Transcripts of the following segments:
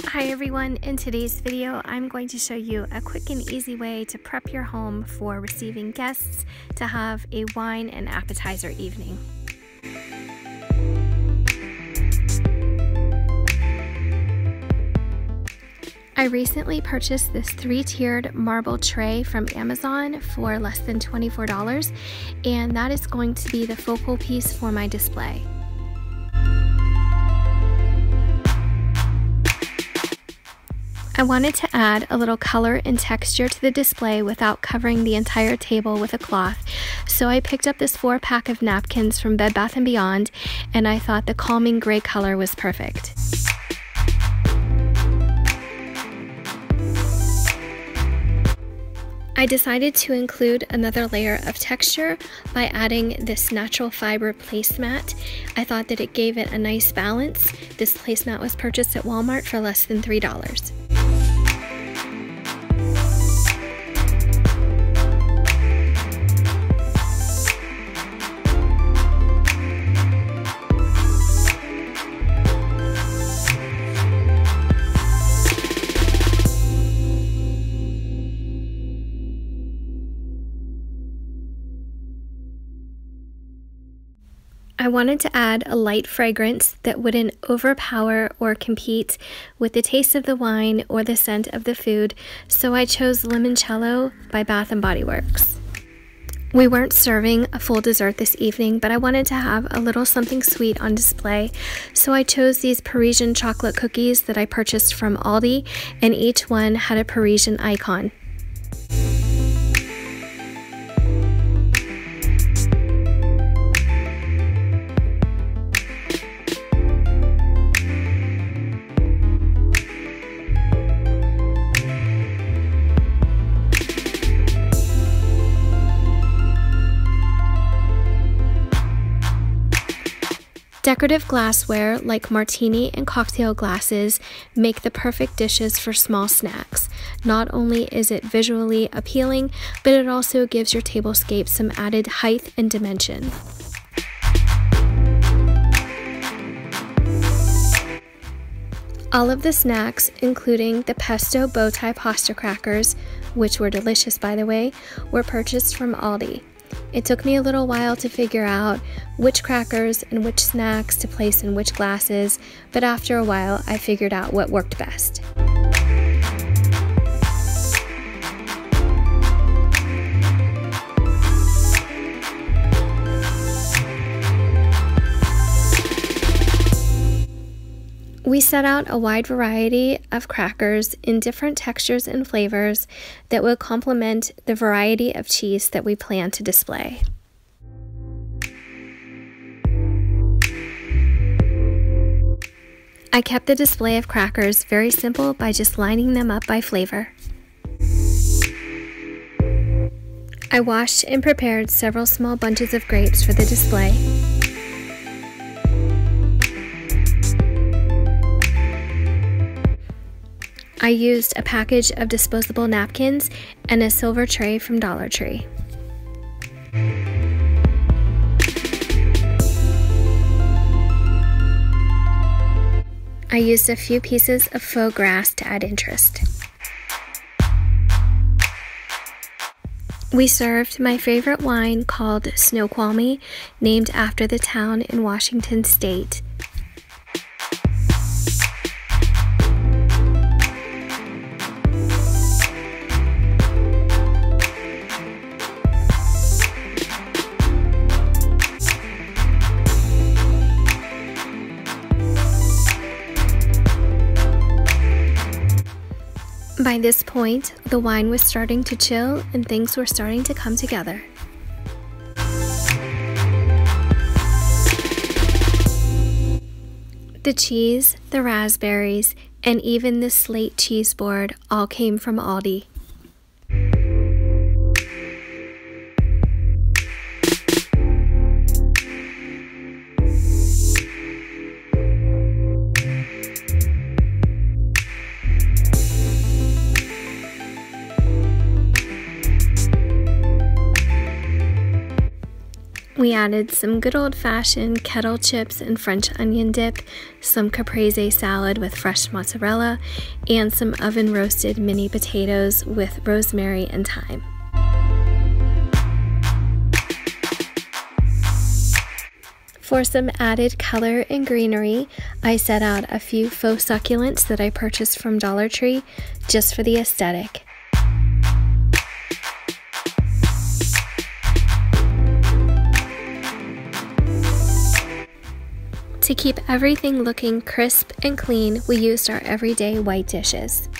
Hi everyone, in today's video I'm going to show you a quick and easy way to prep your home for receiving guests to have a wine and appetizer evening. I recently purchased this 3-tiered marble tray from Amazon for less than $24, and that is going to be the focal piece for my display. I wanted to add a little color and texture to the display without covering the entire table with a cloth, so I picked up this 4-pack of napkins from Bed Bath & Beyond, and I thought the calming gray color was perfect. I decided to include another layer of texture by adding this natural fiber placemat. I thought that it gave it a nice balance. This placemat was purchased at Walmart for less than $3. I wanted to add a light fragrance that wouldn't overpower or compete with the taste of the wine or the scent of the food, so I chose Limoncello by Bath & Body Works. We weren't serving a full dessert this evening, but I wanted to have a little something sweet on display, so I chose these Parisian chocolate cookies that I purchased from Aldi, and each one had a Parisian icon. Decorative glassware like martini and cocktail glasses make the perfect dishes for small snacks. Not only is it visually appealing, but it also gives your tablescape some added height and dimension. All of the snacks, including the pesto bow tie pasta crackers, which were delicious by the way, were purchased from Aldi. It took me a little while to figure out which crackers and which snacks to place in which glasses, but after a while I figured out what worked best. We set out a wide variety of crackers in different textures and flavors that would complement the variety of cheese that we plan to display. I kept the display of crackers very simple by just lining them up by flavor. I washed and prepared several small bunches of grapes for the display. I used a package of disposable napkins and a silver tray from Dollar Tree. I used a few pieces of faux grass to add interest. We served my favorite wine called Snoqualmie, named after the town in Washington State. By this point, the wine was starting to chill and things were starting to come together. The cheese, the raspberries, and even the slate cheese board all came from Aldi. We added some good old-fashioned kettle chips and French onion dip, some caprese salad with fresh mozzarella, and some oven-roasted mini potatoes with rosemary and thyme. For some added color and greenery, I set out a few faux succulents that I purchased from Dollar Tree just for the aesthetic. To keep everything looking crisp and clean, we used our everyday white dishes.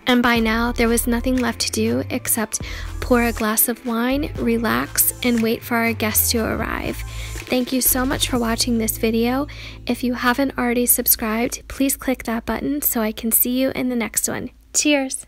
And by now, there was nothing left to do except pour a glass of wine, relax, and wait for our guests to arrive. Thank you so much for watching this video. If you haven't already subscribed, please click that button so I can see you in the next one. Cheers!